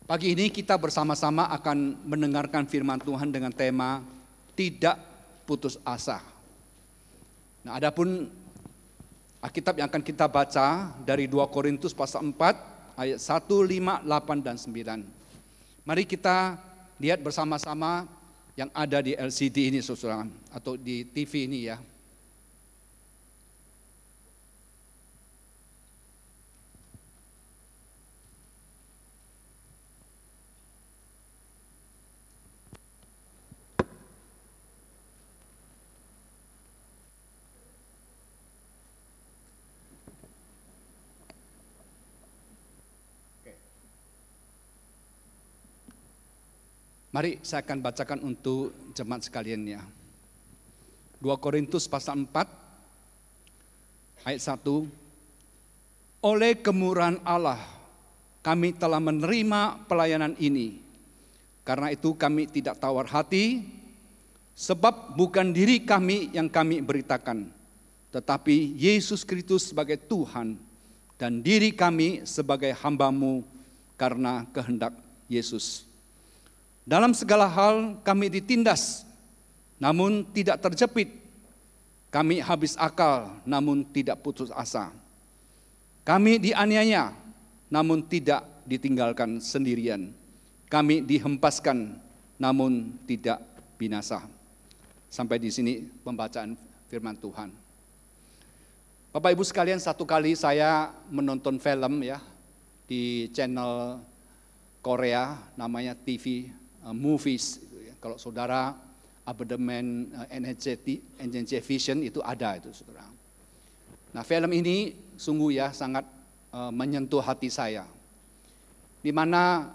Pagi ini kita bersama-sama akan mendengarkan firman Tuhan dengan tema tidak putus asa. Nah, adapun Alkitab yang akan kita baca dari 2 Korintus pasal 4 ayat 1, 5, 8 dan 9. Mari kita lihat bersama-sama yang ada di LCD ini saudara, atau di TV ini ya. Mari saya akan bacakan untuk jemaat sekalian ya. 2 Korintus pasal 4 ayat 1. Oleh kemurahan Allah kami telah menerima pelayanan ini. Karena itu kami tidak tawar hati, sebab bukan diri kami yang kami beritakan, tetapi Yesus Kristus sebagai Tuhan dan diri kami sebagai hamba-Mu karena kehendak Yesus. Dalam segala hal kami ditindas, namun tidak terjepit. Kami habis akal, namun tidak putus asa. Kami dianiaya, namun tidak ditinggalkan sendirian. Kami dihempaskan, namun tidak binasa. Sampai di sini pembacaan firman Tuhan. Bapak Ibu sekalian, satu kali saya menonton film ya di channel Korea, namanya TV Movies. Kalau saudara abonnemen NNC Vision itu ada itu saudara. Nah, film ini sungguh ya sangat menyentuh hati saya. Di mana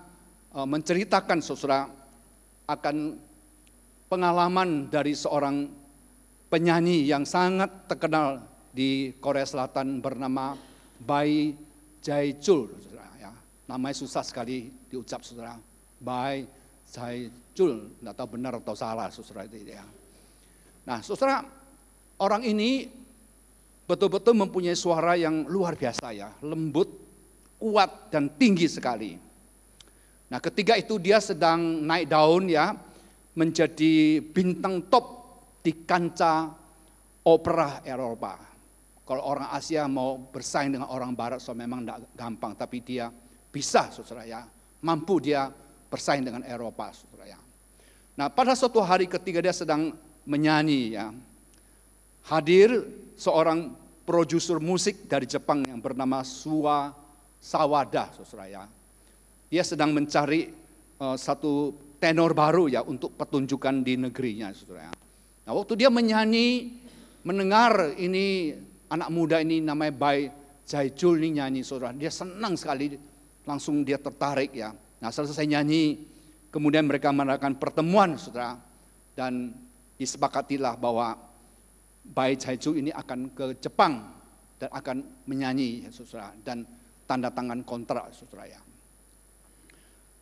menceritakan saudara akan pengalaman dari seorang penyanyi yang sangat terkenal di Korea Selatan bernama Bae Jae-chul saudara ya. Namanya susah sekali diucap saudara. Bae Jae-chul, tidak tahu benar atau salah saudara itu ya. Nah saudara, orang ini betul-betul mempunyai suara yang luar biasa ya, lembut, kuat dan tinggi sekali. Nah ketika itu dia sedang naik daun ya, menjadi bintang top di kancah opera Eropa. Kalau orang Asia mau bersaing dengan orang Barat so memang tidak gampang, tapi dia bisa saudara ya, mampu dia bersaing dengan Eropa, saudara ya. Nah, pada suatu hari ketika dia sedang menyanyi ya, hadir seorang produser musik dari Jepang yang bernama Suwa Sawada, saudara ya. Dia sedang mencari satu tenor baru ya untuk pertunjukan di negerinya, saudara ya. Nah, waktu dia menyanyi, mendengar ini anak muda ini namanya Bae Jae-chul ini nyanyi, saudara. Dia senang sekali, langsung dia tertarik ya. Nah, selesai nyanyi, kemudian mereka mengadakan pertemuan, saudara, dan disepakatilah bahwa Bae Jae-chul ini akan ke Jepang dan akan menyanyi, saudara, dan tanda tangan kontrak, saudara ya.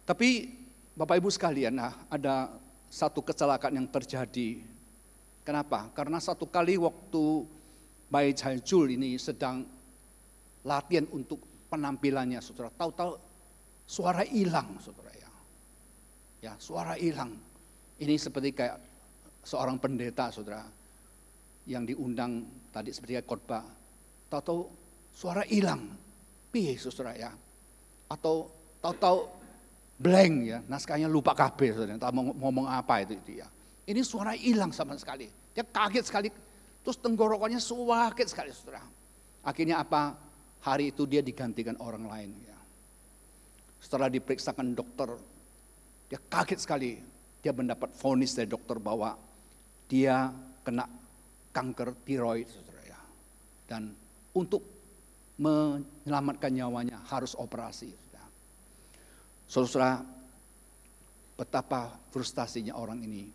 Tapi Bapak Ibu sekalian, ada satu kecelakaan yang terjadi. Kenapa? Karena satu kali waktu Bae Jae-chul ini sedang latihan untuk penampilannya, saudara, tahu-tahu suara hilang, saudara ya. Ya, suara hilang. Ini seperti kayak seorang pendeta, saudara, yang diundang tadi seperti khotbah. Tahu-tahu suara hilang. Piye, saudara ya. Atau tahu-tahu blank ya, naskahnya lupa kabeh, saudara. Tahu mau ngomong apa itu ya. Ini suara hilang sama sekali. Dia kaget sekali. Terus tenggorokannya sakit sekali, saudara. Akhirnya apa? Hari itu dia digantikan orang lain ya. Setelah diperiksakan dokter, dia kaget sekali. Dia mendapat vonis dari dokter bahwa dia kena kanker tiroid, saudara ya. Dan untuk menyelamatkan nyawanya harus operasi. Saudara, betapa frustasinya orang ini.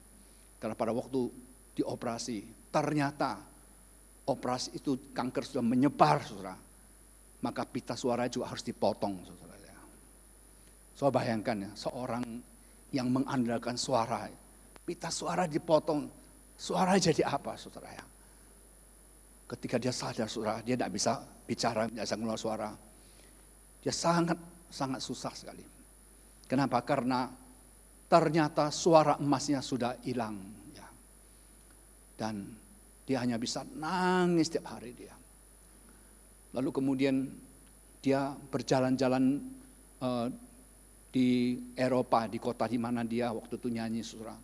Karena pada waktu dioperasi, ternyata operasi itu kanker sudah menyebar, saudara. Maka pita suara juga harus dipotong, saudara. So bayangkan ya, seorang yang mengandalkan suara, pita suara dipotong, suara jadi apa, saudara ya? Ketika dia sadar, saudara, dia tidak bisa bicara, tidak bisa mengeluarkan suara. Dia sangat susah sekali. Kenapa? Karena ternyata suara emasnya sudah hilang. Ya. Dan dia hanya bisa nangis setiap hari dia. Lalu kemudian dia berjalan-jalan di Eropa, di kota di mana dia waktu itu nyanyi, saudara.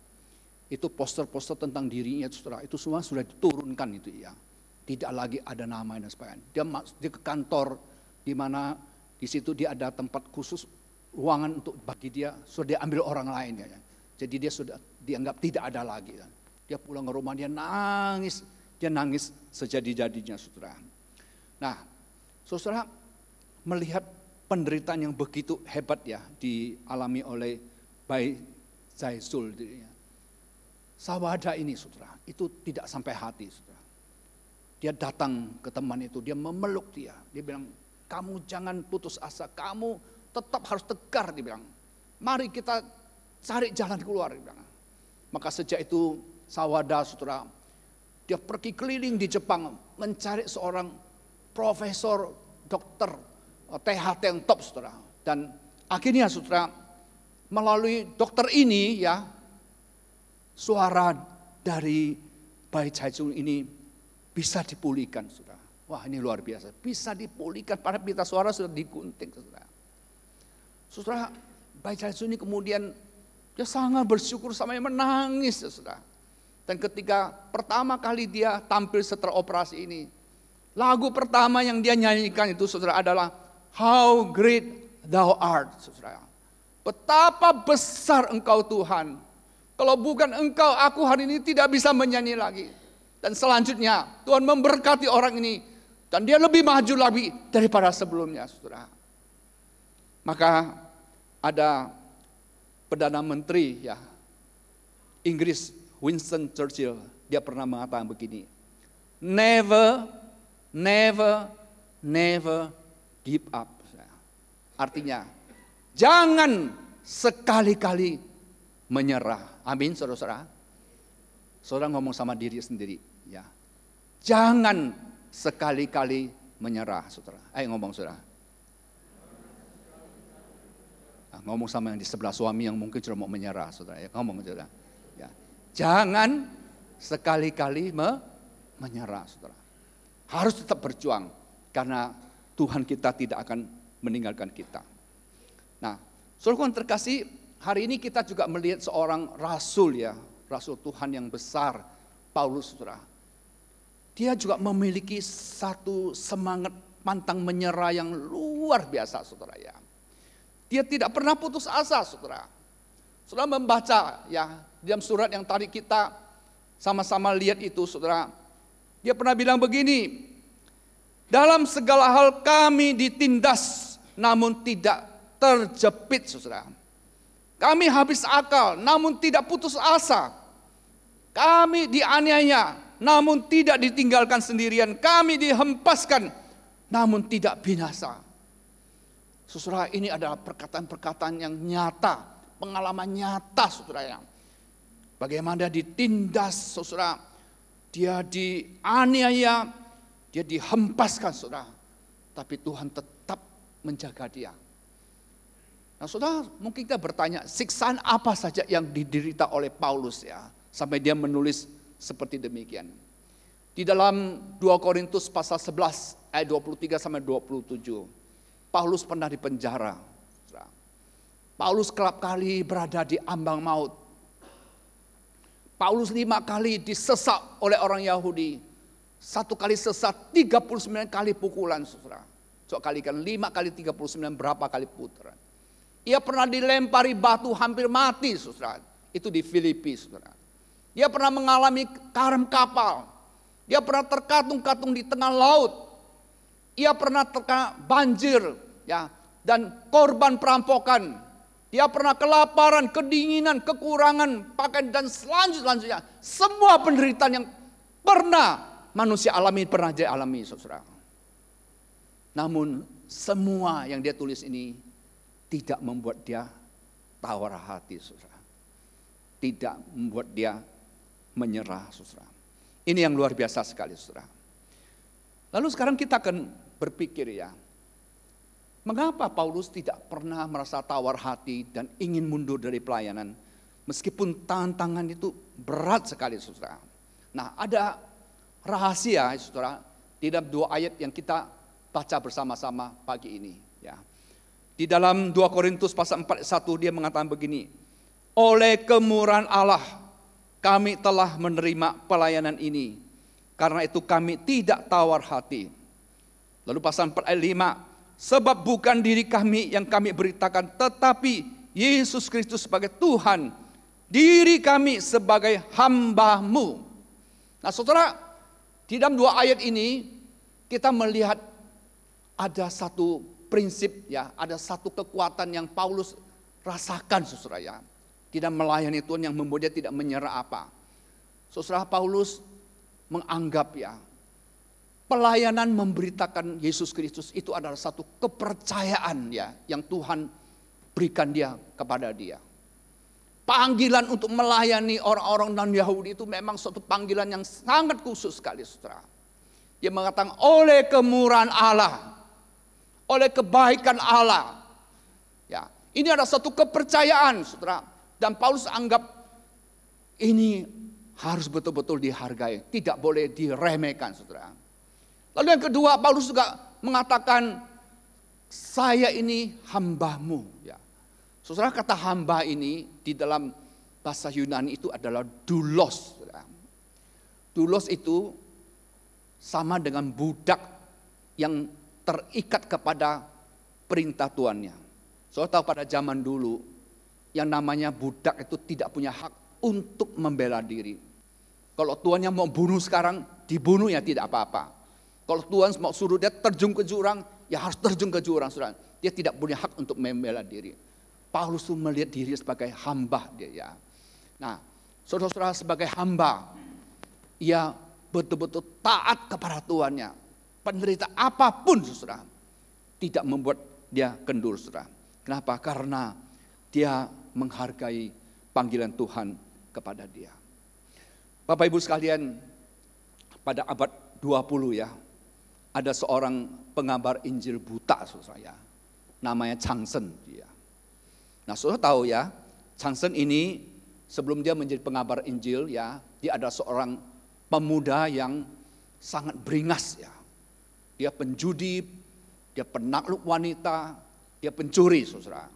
Itu poster-poster tentang dirinya, saudara. Itu semua sudah diturunkan itu ya. Tidak lagi ada nama dan sebagainya. Dia ke kantor di mana di situ dia ada tempat khusus, ruangan untuk bagi dia, sudah diambil orang lain ya. Jadi dia sudah dianggap tidak ada lagi. Ya. Dia pulang ke rumah, dia nangis sejadi-jadinya, saudara. Nah, saudara melihat penderitaan yang begitu hebat ya dialami oleh Bai Zaizul. Sawada ini, saudara, itu tidak sampai hati, saudara. Dia datang ke teman itu, dia memeluk dia. Dia bilang, kamu jangan putus asa, kamu tetap harus tegar, dia bilang. Mari kita cari jalan keluar, dia bilang. Maka sejak itu Sawada, saudara, dia pergi keliling di Jepang mencari seorang profesor, dokter, THT yang top, saudara. Dan akhirnya, saudara, melalui dokter ini ya, suara dari Bai Zaizul ini bisa dipulihkan, saudara. Wah, ini luar biasa. Bisa dipulihkan, pada pita suara sudah digunting, saudara. Saudara, Bai Zaizul ini kemudian dia sangat bersyukur sampai menangis, saudara. Dan ketika pertama kali dia tampil setelah operasi ini, lagu pertama yang dia nyanyikan itu, saudara, adalah How Great Thou Art, saudara. Betapa besar Engkau Tuhan. Kalau bukan Engkau, aku hari ini tidak bisa menyanyi lagi. Dan selanjutnya Tuhan memberkati orang ini. Dan dia lebih maju lagi daripada sebelumnya, saudara. Maka ada Perdana Menteri ya Inggris, Winston Churchill. Dia pernah mengatakan begini. Never give up. Artinya, jangan sekali-kali menyerah. Amin, saudara-saudara. Saudara ngomong sama diri sendiri, ya. Jangan sekali-kali menyerah, saudara. Ayo ngomong, saudara. Nah, ngomong sama yang di sebelah suami yang mungkin sudah mau menyerah, saudara. Ya, ngomong, saudara. Ya. Jangan sekali-kali menyerah, saudara. Harus tetap berjuang karena Tuhan kita tidak akan meninggalkan kita. Nah, saudara yang terkasih, hari ini kita juga melihat seorang rasul ya, rasul Tuhan yang besar, Paulus, saudara. Dia juga memiliki satu semangat pantang menyerah yang luar biasa, saudara ya. Dia tidak pernah putus asa, saudara. Saudara membaca ya dalam surat yang tadi kita sama-sama lihat itu, saudara. Dia pernah bilang begini, dalam segala hal kami ditindas, namun tidak terjepit, saudara. Kami habis akal, namun tidak putus asa. Kami dianiaya, namun tidak ditinggalkan sendirian. Kami dihempaskan, namun tidak binasa. Saudara, ini adalah perkataan-perkataan yang nyata, pengalaman nyata, saudara. Bagaimana dia ditindas, saudara. Dia dianiaya, dia dihempaskan, saudara. Tapi Tuhan tetap menjaga dia. Nah, saudara, mungkin kita bertanya, siksaan apa saja yang diderita oleh Paulus ya, sampai dia menulis seperti demikian. Di dalam 2 Korintus pasal 11 ayat 23 sampai 27, Paulus pernah dipenjara. Paulus kerap kali berada di ambang maut. Paulus 5 kali disesak oleh orang Yahudi. 1 kali sesat, 39 kali pukulan, saudara. Coba kalikan 5 kali 39 berapa kali putaran. Ia pernah dilempari batu hampir mati, saudara. Itu di Filipi, saudara. Dia pernah mengalami karam kapal. Dia pernah terkatung-katung di tengah laut. Ia pernah terkena banjir, ya, dan korban perampokan. Dia pernah kelaparan, kedinginan, kekurangan pakaian dan selanjutnya. Semua penderitaan yang pernah manusia alami pernah dia alami, saudara. Namun semua yang dia tulis ini tidak membuat dia tawar hati, saudara. Tidak membuat dia menyerah, saudara. Ini yang luar biasa sekali, saudara. Lalu sekarang kita akan berpikir ya, Mengapa Paulus tidak pernah merasa tawar hati dan ingin mundur dari pelayanan? Meskipun tantangan itu berat sekali, saudara. Nah, ada rahasia, saudara, di dalam 2 ayat yang kita baca bersama-sama pagi ini. Ya. Di dalam 2 Korintus pasal 4 ayat 1 dia mengatakan begini, oleh kemurahan Allah kami telah menerima pelayanan ini, karena itu kami tidak tawar hati. Lalu pasal 4 ayat 5, sebab bukan diri kami yang kami beritakan, tetapi Yesus Kristus sebagai Tuhan, diri kami sebagai hamba-Mu. Nah, saudara, di dalam 2 ayat ini kita melihat ada satu prinsip, ya, ada satu kekuatan yang Paulus rasakan, saudara, ya, di dalam melayani Tuhan yang membuat dia tidak menyerah apa. Saudara, Paulus menganggap, ya, pelayanan memberitakan Yesus Kristus itu adalah satu kepercayaan, ya, yang Tuhan berikan dia kepada dia. Panggilan untuk melayani orang-orang non-Yahudi itu memang suatu panggilan yang sangat khusus sekali, saudara. Dia mengatakan oleh kemurahan Allah, oleh kebaikan Allah. Ya, ini adalah satu kepercayaan, saudara. Dan Paulus anggap ini harus betul-betul dihargai, tidak boleh diremehkan, saudara. Lalu yang kedua, Paulus juga mengatakan, saya ini hamba-Mu. Ya. Saudara, kata hamba ini di dalam bahasa Yunani itu adalah doulos. Saudara. Doulos itu sama dengan budak yang terikat kepada perintah tuannya. Saudara tahu pada zaman dulu, yang namanya budak itu tidak punya hak untuk membela diri. Kalau tuannya mau bunuh sekarang, dibunuh ya tidak apa-apa. Kalau Tuhan mau suruh dia terjun ke jurang, ya harus terjun ke jurang, saudara. Dia tidak punya hak untuk membela diri. Paulus itu melihat diri sebagai hamba dia, ya. Nah, saudara-saudara, sebagai hamba, ia betul-betul taat kepada tuannya. Penderita apapun, saudara, tidak membuat dia kendur, saudara. Kenapa? Karena dia menghargai panggilan Tuhan kepada dia. Bapak Ibu sekalian, pada abad 20, ya, ada seorang pengabar Injil buta, saudara, namanya Changsen dia. Nah, saudara tahu, ya, Changsen ini sebelum dia menjadi pengabar Injil, ya, dia adalah seorang pemuda yang sangat beringas, ya. Dia penjudi, dia penakluk wanita, dia pencuri, saudara.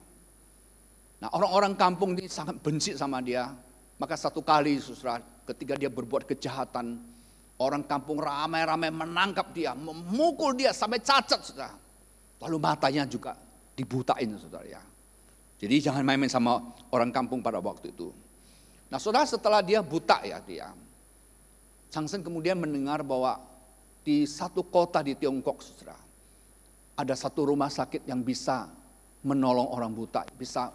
Nah, orang-orang kampung ini sangat benci sama dia. Maka satu kali, saudara, ketika dia berbuat kejahatan, orang kampung ramai-ramai menangkap dia, memukul dia sampai cacat, saudara. Lalu matanya juga dibutain, saudara, ya. Jadi jangan main-main sama orang kampung pada waktu itu. Nah, saudara, setelah dia buta, ya, dia, Changsen kemudian mendengar bahwa di satu kota di Tiongkok, saudara, ada satu rumah sakit yang bisa menolong orang buta, bisa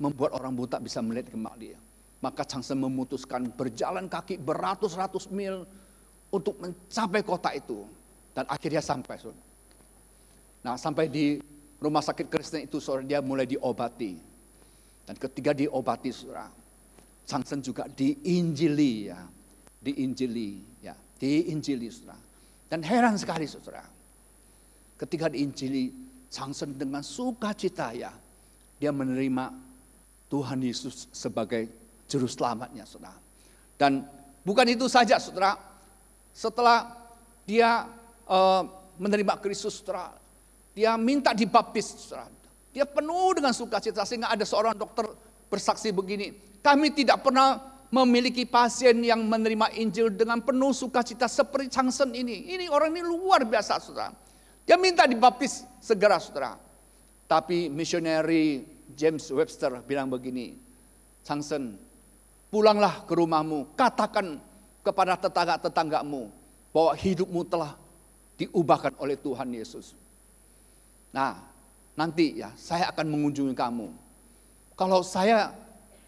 membuat orang buta bisa melihat kembali. Maka Changsen memutuskan berjalan kaki beratus-ratus mil untuk mencapai kota itu. Dan akhirnya sampai, saudara. Nah, sampai di rumah sakit Kristen itu, saudara, dia mulai diobati. Dan ketika diobati, saudara, Changsen juga diinjili, ya. Diinjili, ya. Diinjili, saudara. Dan heran sekali, saudara. Ketika diinjili, Changsen dengan sukacita, ya, dia menerima Tuhan Yesus sebagai juru selamatnya, saudara. Dan bukan itu saja, saudara. Setelah dia menerima Kristus, saudara, dia minta dibaptis, saudara. Dia penuh dengan sukacita, sehingga ada seorang dokter bersaksi begini, kami tidak pernah memiliki pasien yang menerima Injil dengan penuh sukacita seperti Changsen ini. Ini orang ini luar biasa, saudara. Dia minta dibaptis segera, saudara. Tapi misioneri James Webster bilang begini, Changsen, pulanglah ke rumahmu, katakan kepada tetangga-tetanggamu bahwa hidupmu telah diubahkan oleh Tuhan Yesus. Nah, nanti, ya, saya akan mengunjungi kamu. Kalau saya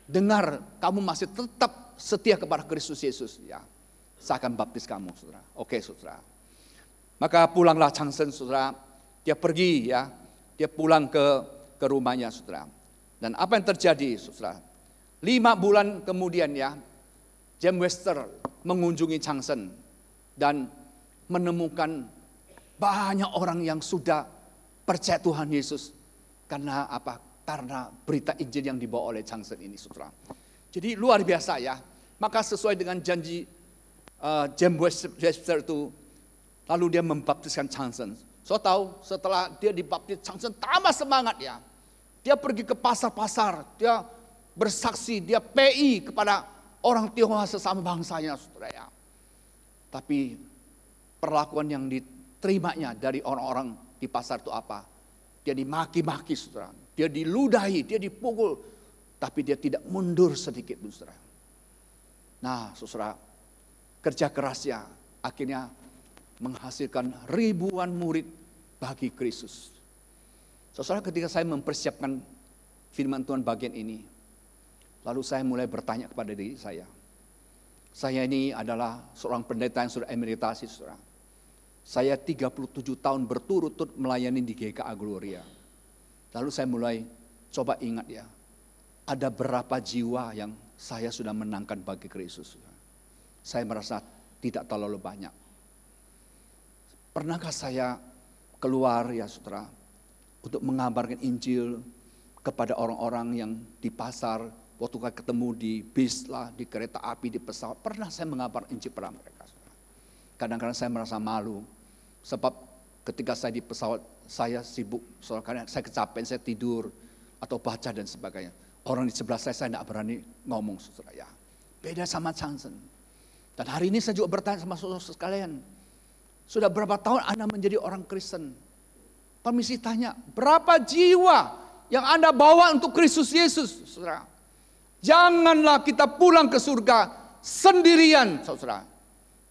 dengar kamu masih tetap setia kepada Kristus Yesus, ya, saya akan baptis kamu, saudara. Oke, saudara. Maka pulanglah Changsen, saudara. Dia pergi, ya, dia pulang ke rumahnya, saudara. Dan apa yang terjadi, saudara? 5 bulan kemudian, ya, James Webster mengunjungi Changsen dan menemukan banyak orang yang sudah percaya Tuhan Yesus. Karena apa? Karena berita Injil yang dibawa oleh Changsen ini, saudara. Jadi luar biasa ya. Maka sesuai dengan janji James Webster itu, lalu dia membaptiskan Changsen. So tahu setelah dia dibaptis, Changsen tambah semangat ya. Dia pergi ke pasar-pasar, dia bersaksi, dia PI kepada orang Tionghoa sesama bangsanya, saudara ya. Tapi perlakuan yang diterimanya dari orang-orang di pasar itu apa? Dia dimaki-maki, saudara. Dia diludahi, dia dipukul. Tapi dia tidak mundur sedikit pun, saudara. Nah, saudara, kerja kerasnya akhirnya menghasilkan ribuan murid bagi Kristus. Saudara, ketika saya mempersiapkan firman Tuhan bagian ini, lalu saya mulai bertanya kepada diri saya. Saya ini adalah seorang pendeta yang sudah emeritasi, saudara. Saya 37 tahun berturut-turut melayani di GKA Gloria. Lalu saya mulai coba ingat ya, ada berapa jiwa yang saya sudah menangkan bagi Kristus. Saya merasa tidak terlalu banyak. Pernahkah saya keluar ya saudara, untuk mengabarkan Injil kepada orang-orang yang di pasar, waktu ketemu di bis lah, di kereta api, di pesawat, pernah saya mengabarkan Injil pada mereka. Kadang-kadang saya merasa malu, sebab ketika saya di pesawat, saya sibuk, soalnya karena saya kecapean, saya tidur, atau baca dan sebagainya. Orang di sebelah saya tidak berani ngomong, saudara ya. Beda sama Changsen. Dan hari ini saya juga bertanya sama saudara sekalian, sudah berapa tahun Anda menjadi orang Kristen? Permisi tanya, berapa jiwa yang Anda bawa untuk Kristus Yesus, saudara? Janganlah kita pulang ke surga sendirian, saudara.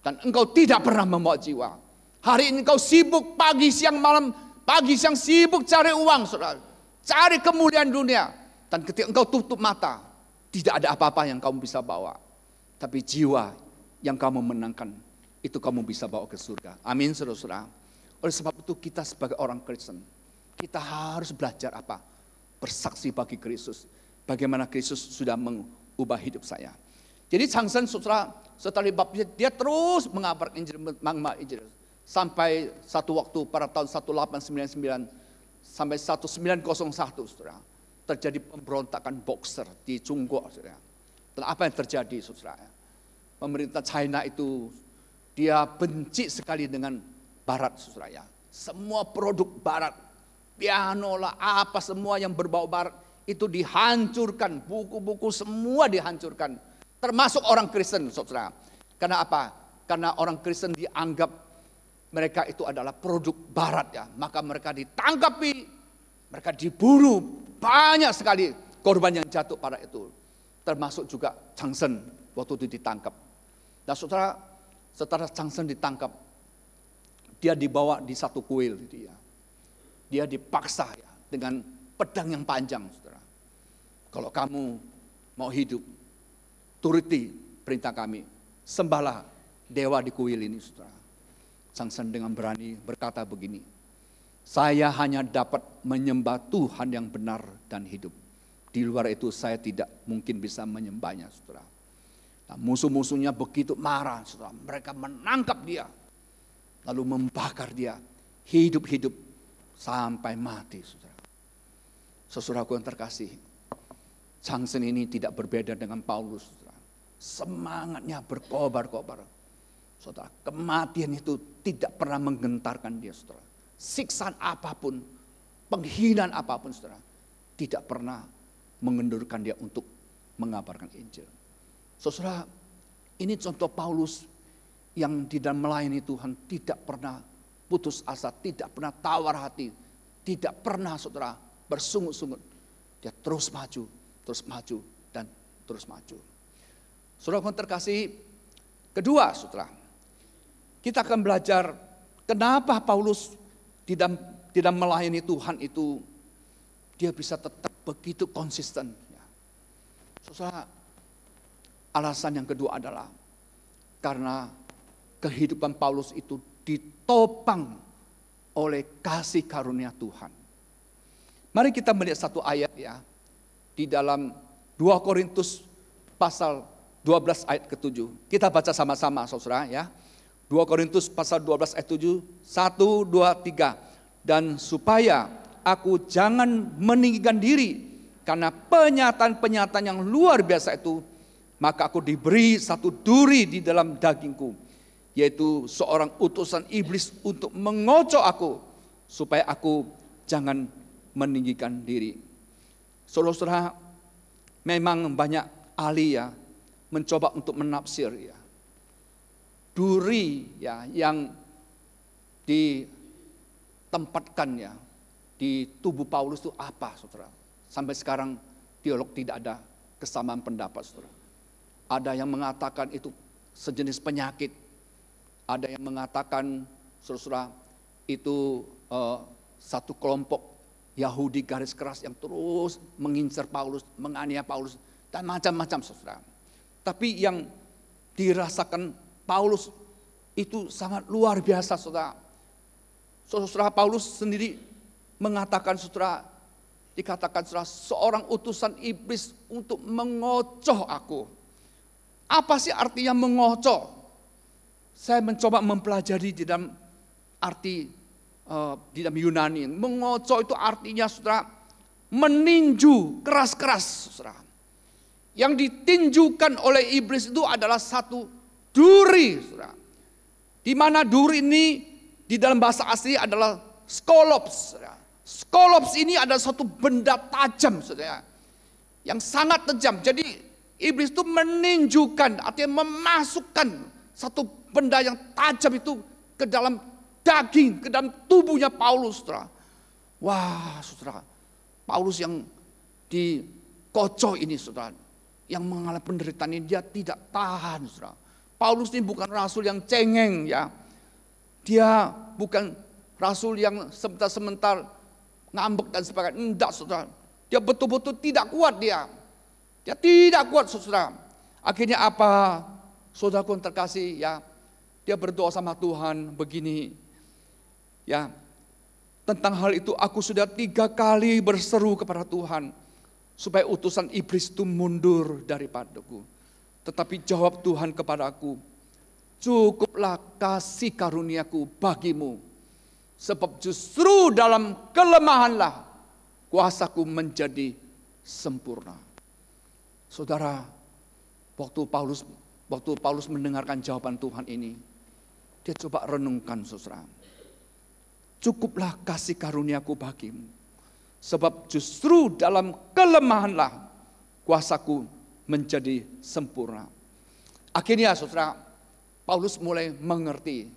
Dan engkau tidak pernah membawa jiwa. Hari ini engkau sibuk pagi, siang, malam. Pagi, siang sibuk cari uang, saudara. Cari kemuliaan dunia. Dan ketika engkau tutup mata, tidak ada apa-apa yang kamu bisa bawa. Tapi jiwa yang kamu menangkan, itu kamu bisa bawa ke surga. Amin, saudara-saudara. Oleh sebab itu kita sebagai orang Kristen, kita harus belajar apa? Bersaksi bagi Kristus. Bagaimana Kristus sudah mengubah hidup saya. Jadi Changsen setelah dibaptis, dia terus mengabarkan Injil sampai satu waktu pada tahun 1899 sampai 1901, saudara, terjadi pemberontakan Boxer di Chungguo, saudara. Dan apa yang terjadi, saudara? Pemerintah China itu dia benci sekali dengan Barat, saudara. Semua produk Barat, piano lah, apa semua yang berbau Barat itu dihancurkan, buku-buku semua dihancurkan. Termasuk orang Kristen, saudara. Karena apa? Karena orang Kristen dianggap mereka itu adalah produk Barat ya. Maka mereka ditangkapi, mereka dibunuh. Banyak sekali korban yang jatuh pada itu. Termasuk juga Changsen waktu itu ditangkap. Nah saudara, setelah Changsen ditangkap, dia dibawa di satu kuil. Dia dipaksa ya, dengan pedang yang panjang, saudara. Kalau kamu mau hidup, turuti perintah kami, sembahlah dewa di kuil ini, saudara. Changsen dengan berani berkata begini, saya hanya dapat menyembah Tuhan yang benar dan hidup. Di luar itu saya tidak mungkin bisa menyembahnya, saudara. Nah, musuh-musuhnya begitu marah, saudara. Mereka menangkap dia, lalu membakar dia, hidup-hidup sampai mati, saudara. Saudaraku yang terkasih, Changsen ini tidak berbeda dengan Paulus, saudara. Semangatnya berkobar-kobar. Saudara, kematian itu tidak pernah menggentarkan dia, saudara. Siksaan apapun, penghinaan apapun, saudara, tidak pernah mengendurkan dia untuk mengabarkan Injil. Saudara, ini contoh Paulus yang di dalam melayani Tuhan tidak pernah putus asa, tidak pernah tawar hati, tidak pernah, saudara, bersungut-sungut. Dia terus maju, dan terus maju. Saudara yang terkasih, kedua, saudara, kita akan belajar kenapa Paulus di dalam melayani Tuhan itu dia bisa tetap begitu konsisten. Saudara, alasan yang kedua adalah karena kehidupan Paulus itu ditopang oleh kasih karunia Tuhan. Mari kita melihat satu ayat ya, di dalam 2 Korintus pasal 12 ayat ke-7. Kita baca sama-sama, saudara ya. 2 Korintus pasal 12 ayat 7, 1, 2, 3. dan supaya aku jangan meninggikan diri karena penyataan-penyataan yang luar biasa itu, maka aku diberi satu duri di dalam dagingku, yaitu seorang utusan iblis untuk mengocok aku, supaya aku jangan meninggikan diri. Saudara-saudara, memang banyak ahli ya mencoba untuk menafsir ya duri ya yang ditempatkan ya di tubuh Paulus itu apa, saudara. Sampai sekarang teolog tidak ada kesamaan pendapat, saudara. Ada yang mengatakan itu sejenis penyakit, ada yang mengatakan, saudara, itu satu kelompok Yahudi garis keras yang terus mengincar Paulus, menganiaya Paulus, dan macam-macam, saudara. Tapi yang dirasakan Paulus itu sangat luar biasa, saudara. Saudara, Paulus sendiri mengatakan, saudara, dikatakan, saudara, seorang utusan iblis untuk mengocoh aku. Apa sih artinya mengocoh? Saya mencoba mempelajari di dalam arti di dalam Yunani. Mengocoh itu artinya, saudara, meninju keras-keras, saudara. Yang ditinjukan oleh iblis itu adalah satu duri, saudara. Di mana duri ini di dalam bahasa asli adalah skolops, saudara. Skolops ini adalah satu benda tajam, saudara, yang sangat tajam. Jadi iblis itu meninjukan, artinya memasukkan satu benda yang tajam itu ke dalam daging, ke dalam tubuhnya Paulus, saudara. Wah, saudara, Paulus yang dikocok ini, saudara, yang mengalami penderitaan ini, dia tidak tahan, saudara. Paulus ini bukan rasul yang cengeng ya. Dia bukan rasul yang sebentar-sebentar ngambek dan sebagainya. Enggak, saudara. Dia betul-betul tidak kuat dia. Dia tidak kuat, saudara. Akhirnya apa? Saudaraku yang terkasih ya, dia berdoa sama Tuhan begini. Ya, tentang hal itu aku sudah 3 kali berseru kepada Tuhan supaya utusan iblis itu mundur daripadaku. Tetapi jawab Tuhan kepada aku, cukuplah kasih karuniaku bagimu, sebab justru dalam kelemahanlah kuasaku menjadi sempurna. Saudara, waktu Paulus mendengarkan jawaban Tuhan ini, dia coba renungkan, saudara. Cukuplah kasih karuniaku bagimu, sebab justru dalam kelemahanlah kuasaku menjadi sempurna. Akhirnya, saudara, Paulus mulai mengerti.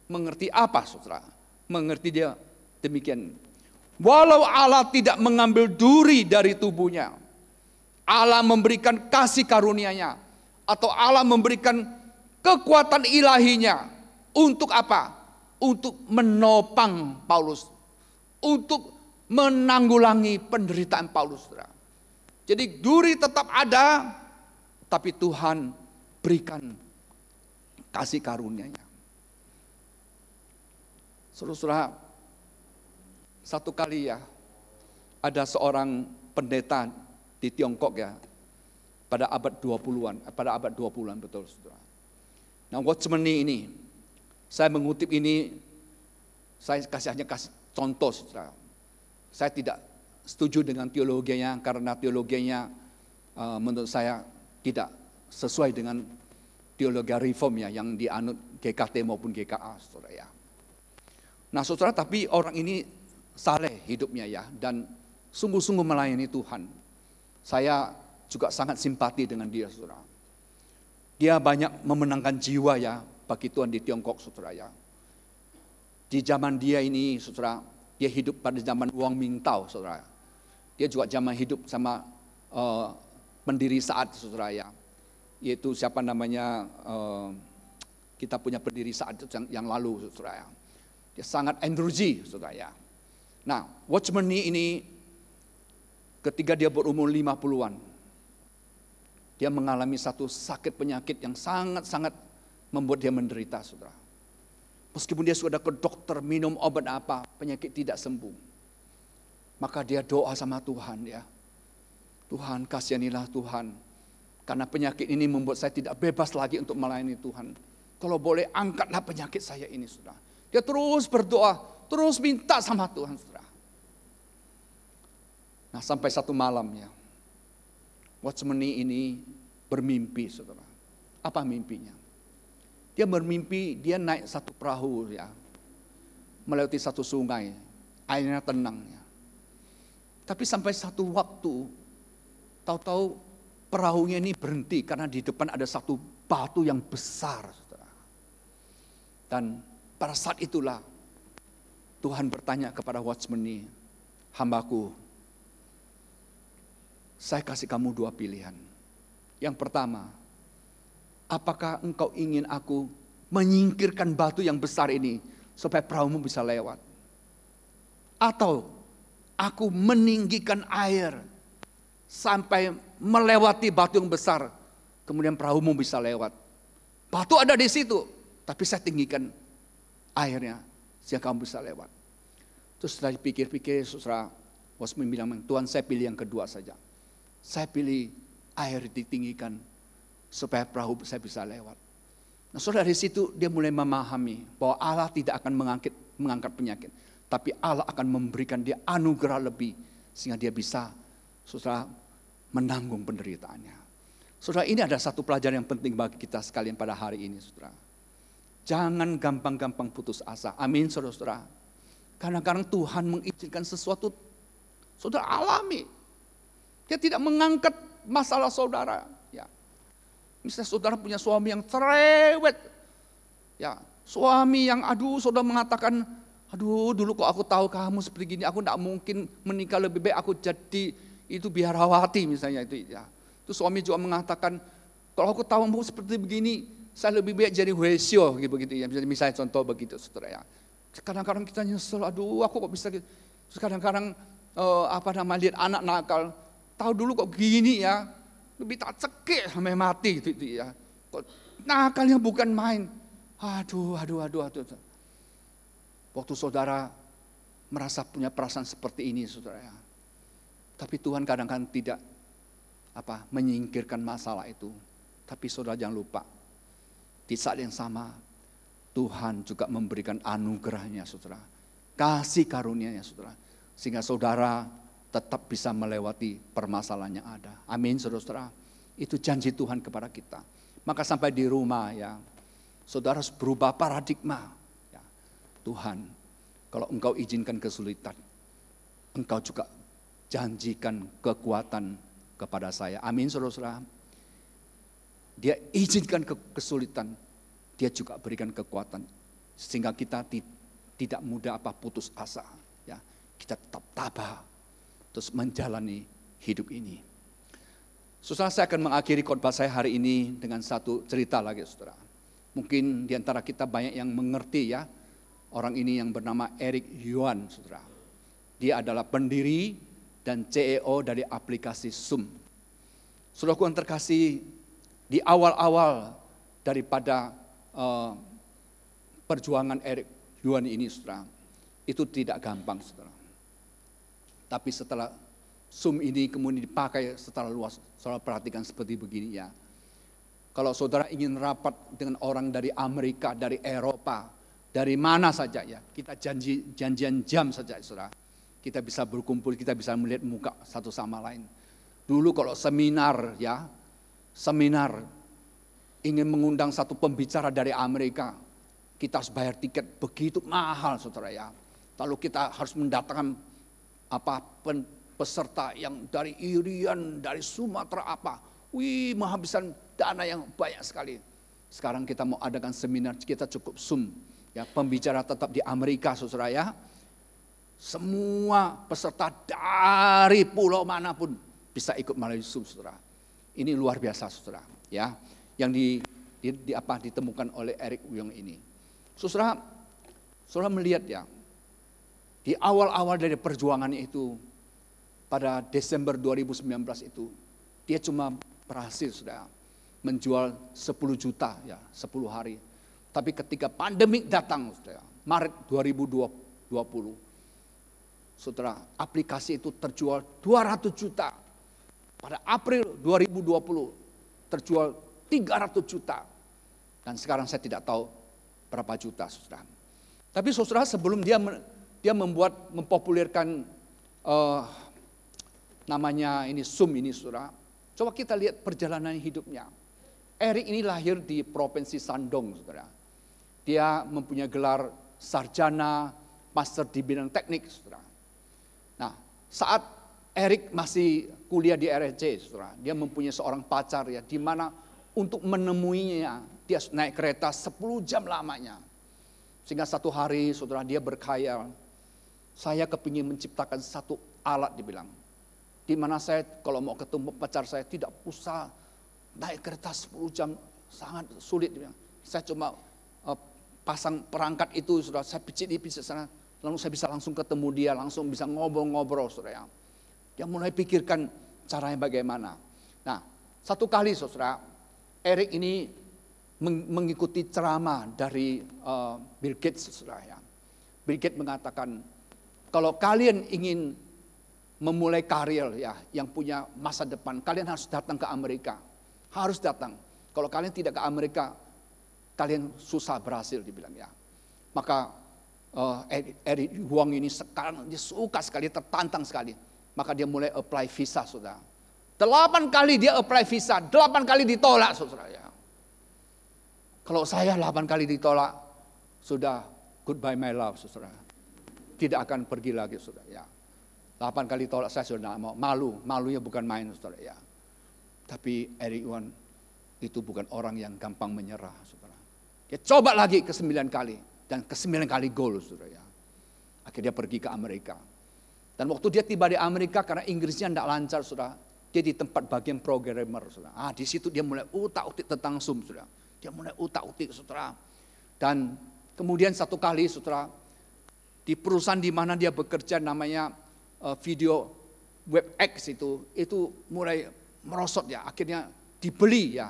Mengerti apa, saudara? Mengerti dia demikian. Walau Allah tidak mengambil duri dari tubuhnya, Allah memberikan kasih karunia-Nya, atau Allah memberikan kekuatan ilahinya. Untuk apa? Untuk menopang Paulus, untuk menanggulangi penderitaan Paulus, saudara. Jadi duri tetap ada, tapi Tuhan berikan kasih karunia-Nya. Saudara, satu kali ya, ada seorang pendeta di Tiongkok ya, pada abad 20-an, betul, saudara. Nah, Watchman ini, saya mengutip ini, saya hanya kasih contoh, saudara. Saya tidak setuju dengan teologinya, karena teologinya menurut saya tidak sesuai dengan teologi reform ya, yang dianut GKT maupun GKA, saudara ya. Nah, saudara, tapi orang ini saleh hidupnya ya, dan sungguh-sungguh melayani Tuhan. Saya juga sangat simpati dengan dia, saudara. Dia banyak memenangkan jiwa ya bagi Tuhan di Tiongkok, saudara ya. Di zaman dia ini, saudara, dia hidup pada zaman Wang Mingtao, saudara. Dia juga zaman hidup sama pendiri Saat, saudara ya. Yaitu siapa namanya, kita punya pendiri Saat yang lalu, saudara ya. Dia sangat energi, saudara ya. Nah, Watchman ini ketika dia berumur 50-an, dia mengalami satu sakit penyakit yang sangat-sangat membuat dia menderita, saudara. Meskipun dia sudah ke dokter, minum obat apa, penyakit tidak sembuh. Maka dia doa sama Tuhan ya. Tuhan, kasihanilah Tuhan. Karena penyakit ini membuat saya tidak bebas lagi untuk melayani Tuhan. Kalau boleh angkatlah penyakit saya ini, saudara. Dia terus berdoa, terus minta sama Tuhan, saudara. Nah, sampai satu malam ya, watchman ini bermimpi, saudara. Apa mimpinya? Dia bermimpi dia naik satu perahu ya, melewati satu sungai, airnya tenang ya. Tapi sampai satu waktu, tahu-tahu perahunya ini berhenti karena di depan ada satu batu yang besar, saudara. Dan pada saat itulah Tuhan bertanya kepada watchman ini, hambaku, saya kasih kamu dua pilihan. Yang pertama, apakah engkau ingin aku menyingkirkan batu yang besar ini supaya perahumu bisa lewat? Atau aku meninggikan air sampai melewati batu yang besar, kemudian perahumu bisa lewat. Batu ada di situ, tapi saya tinggikan airnya sehingga kamu bisa lewat. Terus setelah dipikir-pikir, saudara, watchman bilang, Tuhan, saya pilih yang kedua saja. Saya pilih air ditinggikan supaya perahu saya bisa lewat. Nah, saudara, dari situ dia mulai memahami bahwa Allah tidak akan mengangkat penyakit, tapi Allah akan memberikan dia anugerah lebih sehingga dia bisa, saudara, menanggung penderitaannya. Saudara, ini ada satu pelajaran yang penting bagi kita sekalian pada hari ini, saudara. Jangan gampang-gampang putus asa. Amin, saudara-saudara. Kadang-kadang Tuhan mengizinkan sesuatu, saudara alami. Dia tidak mengangkat masalah saudara. Ya. Misalnya saudara punya suami yang cerewet. Ya, suami yang saudara mengatakan, dulu kok aku tahu kamu seperti gini, aku tidak mungkin menikah, lebih baik aku jadi itu biarawati misalnya itu. Ya. Terus suami juga mengatakan, kalau aku tahu kamu seperti begini, saya lebih baik jadi Hoesio gitu ya. Misalnya contoh begitu, saudara ya. Kadang-kadang kita nyesel, aku kok bisa gitu. Terus kadang-kadang lihat anak nakal, tahu dulu kok gini ya, lebih tak cekik sampai mati gitu ya. Kok nakalnya bukan main. Aduh. Waktu saudara merasa punya perasaan seperti ini, saudara ya. Tapi Tuhan kadang-kadang tidak menyingkirkan masalah itu. Tapi saudara jangan lupa, di saat yang sama Tuhan juga memberikan anugerahnya, saudara. Kasih karunia-Nya, saudara. Sehingga saudara tetap bisa melewati permasalahan yang ada. Amin, saudara-saudara. Itu janji Tuhan kepada kita. Maka sampai di rumah ya, saudara harus berubah paradigma. Ya, Tuhan, kalau Engkau izinkan kesulitan, Engkau juga janjikan kekuatan kepada saya. Amin, saudara-saudara. Dia izinkan kesulitan, Dia juga berikan kekuatan. Sehingga kita tidak mudah putus asa. Ya, kita tetap tabah terus menjalani hidup ini. Saudara, saya akan mengakhiri khotbah saya hari ini dengan satu cerita lagi, saudara. Mungkin di antara kita banyak yang mengerti ya, orang ini yang bernama Eric Yuan, saudara. Dia adalah pendiri dan CEO dari aplikasi Zoom. Saudaraku yang terkasih, di awal-awal daripada perjuangan Eric Yuan ini, saudara, itu tidak gampang, saudara. Tapi setelah Zoom ini kemudian dipakai secara luas, saudara perhatikan seperti begini ya. Kalau saudara ingin rapat dengan orang dari Amerika, dari Eropa, dari mana saja ya, kita janjian jam saja, saudara. Kita bisa berkumpul, kita bisa melihat muka satu sama lain. Dulu kalau seminar ingin mengundang satu pembicara dari Amerika, kita harus bayar tiket begitu mahal, saudara ya. Lalu kita harus mendatangkan peserta yang dari Irian, dari Sumatera menghabiskan dana yang banyak sekali. Sekarang kita mau adakan seminar, kita cukup Zoom. Ya, pembicara tetap di Amerika, saudara ya. Semua peserta dari pulau manapun bisa ikut melalui Zoom, saudara. Ini luar biasa, saudara. Ya, yang ditemukan oleh Eric Yuan ini. Saudara melihat ya, di awal-awal dari perjuangannya itu, pada Desember 2019 itu, dia cuma berhasil sudah menjual 10 juta ya, 10 hari. Tapi ketika pandemi datang, saudara, Maret 2020, saudara, aplikasi itu terjual 200 juta. Pada April 2020 terjual 300 juta. Dan sekarang saya tidak tahu berapa juta, saudara. Tapi saudara, sebelum dia dia mempopulerkan namanya ini Zoom ini, saudara. Coba kita lihat perjalanan hidupnya. Erik ini lahir di provinsi Shandong, saudara. Dia mempunyai gelar sarjana, master di bidang teknik, saudara. Nah, saat Erik masih kuliah di RSC, saudara, dia mempunyai seorang pacar ya, di mana untuk menemuinya dia naik kereta 10 jam lamanya. Sehingga satu hari, saudara, dia berkhayal, saya kepingin menciptakan satu alat, dibilang, di mana saya kalau mau ketemu pacar saya tidak usah naik kereta 10 jam, sangat sulit. Saya cuma pasang perangkat itu, saudara, saya picit sana, lalu saya bisa langsung ketemu dia, langsung bisa ngobrol-ngobrol, saudara. Dia mulai pikirkan caranya bagaimana. Nah, satu kali, saudara, Erik ini mengikuti ceramah dari Bill Gates, saudara. Bill Gates mengatakan, kalau kalian ingin memulai karir ya, yang punya masa depan, kalian harus datang ke Amerika. Harus datang. Kalau kalian tidak ke Amerika, kalian susah berhasil, dibilang ya. Maka Erik Huang ini sekarang dia suka sekali, tertantang sekali. Maka dia mulai apply visa, saudara. 8 kali dia apply visa, 8 kali ditolak, saudara ya. Kalau saya 8 kali ditolak, sudah goodbye my love, saudara. Tidak akan pergi lagi, saudara ya. 8 kali tolak saya sudah tidak mau, malunya bukan main, saudara ya. Tapi Erik Huang itu bukan orang yang gampang menyerah, saudara. Dia coba lagi ke 9 kali, dan ke 9 kali goal, saudara ya. Akhirnya dia pergi ke Amerika. Dan waktu dia tiba di Amerika, karena Inggrisnya tidak lancar, saudara, dia di tempat bagian programmer, saudara. Di situ dia mulai utak-utik tentang Zoom, saudara. Dia mulai utak-utik, saudara. Dan kemudian satu kali, saudara, di perusahaan di mana dia bekerja namanya Video WebEx itu mulai merosot ya. Akhirnya dibeli ya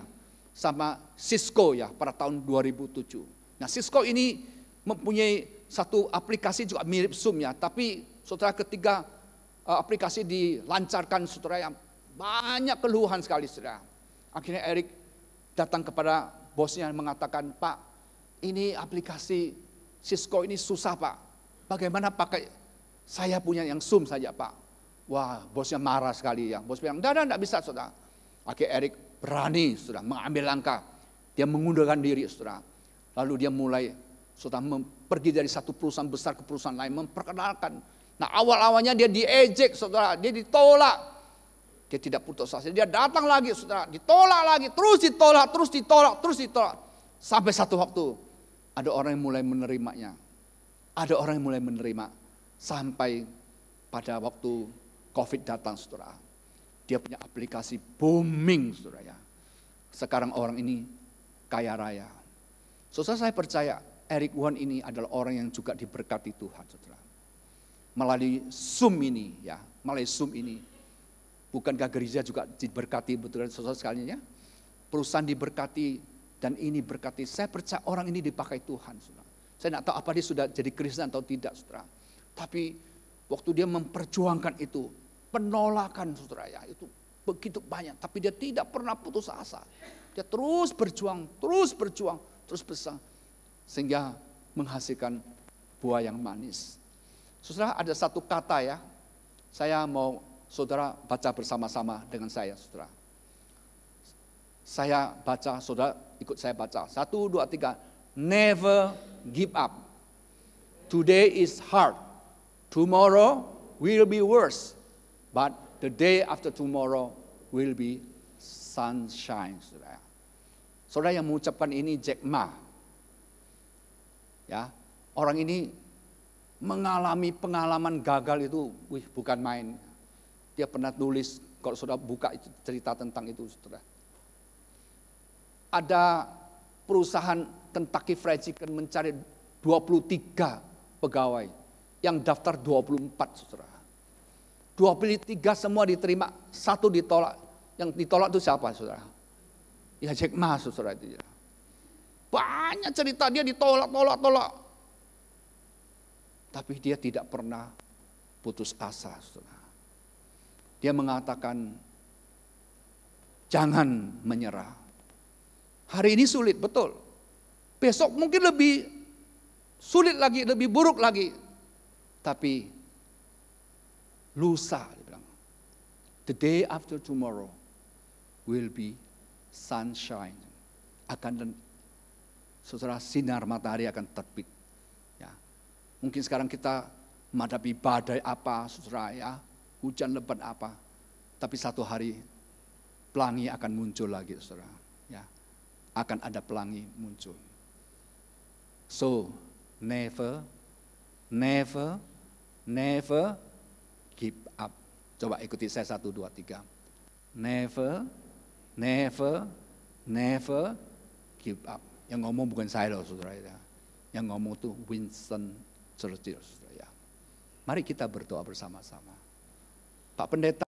sama Cisco ya pada tahun 2007. Nah, Cisco ini mempunyai satu aplikasi juga mirip Zoom ya, tapi saudara ketika aplikasi dilancarkan, saudara, yang banyak keluhan sekali, saudara. Akhirnya Erik datang kepada bosnya dan mengatakan, Pak, ini aplikasi Cisco ini susah, Pak. Bagaimana pakai saya punya yang Zoom saja, Pak? Wah, bosnya marah sekali ya. Bos bilang, tidak bisa, saudara. Akhirnya Erik berani, saudara, mengambil langkah. Dia mengundurkan diri, saudara. Lalu dia mulai, saudara, pergi dari satu perusahaan besar ke perusahaan lain, memperkenalkan. Nah, awal-awalnya dia diejek, saudara, dia ditolak. Dia tidak putus asa. Dia datang lagi, saudara, ditolak lagi, terus ditolak, terus ditolak, terus ditolak. Sampai satu waktu ada orang yang mulai menerimanya. Ada orang yang mulai menerima sampai pada waktu COVID datang, saudara. Dia punya aplikasi booming, saudara ya. Sekarang orang ini kaya raya. Saudara, saya percaya Erik Huang ini adalah orang yang juga diberkati Tuhan, saudara. Melalui Zoom ini ya, melalui Zoom ini. Bukankah gereja juga diberkati betul, saudara sekalian ya? Perusahaan diberkati dan ini berkati. Saya percaya orang ini dipakai Tuhan, saudara. Saya tidak tahu apa dia sudah jadi Kristen atau tidak, saudara. Tapi waktu dia memperjuangkan itu, penolakan, saudara ya, itu begitu banyak. Tapi dia tidak pernah putus asa. Dia terus berjuang, terus berjuang. Sehingga menghasilkan buah yang manis. Saudara, ada satu kata ya, saya mau saudara baca bersama-sama dengan saya, saudara. Saya baca, saudara ikut saya baca. 1, 2, 3. Never give up. Today is hard. Tomorrow will be worse. But the day after tomorrow will be sunshine, saudara. Saudara yang mengucapkan ini Jack Ma. Ya, orang ini mengalami pengalaman gagal itu, bukan main. Dia pernah tulis, kalau saudara buka itu cerita tentang itu, saudara. Ada perusahaan Kentucky Fried Chicken mencari 23 pegawai, yang daftar 24, saudara. 23 semua diterima, 1 ditolak. Yang ditolak itu siapa, saudara? Ya Jack Ma, saudara itu. Banyak cerita dia ditolak. Tapi dia tidak pernah putus asa, saudara. Dia mengatakan, jangan menyerah. Hari ini sulit, betul. Besok mungkin lebih sulit lagi, lebih buruk lagi. Tapi lusa, dia bilang, the day after tomorrow will be sunshine. Saudara, sinar matahari akan terbit. Ya. Mungkin sekarang kita menghadapi badai apa, saudara, ya, hujan lebat apa. Tapi satu hari pelangi akan muncul lagi, saudara. Ya. Akan ada pelangi muncul. So, never give up. Coba ikuti saya 1, 2, 3. Never give up. Yang ngomong bukan saya loh, saudara. Ya. Yang ngomong itu Winston Churchill, saudara. Ya. Mari kita berdoa bersama-sama. Pak Pendeta,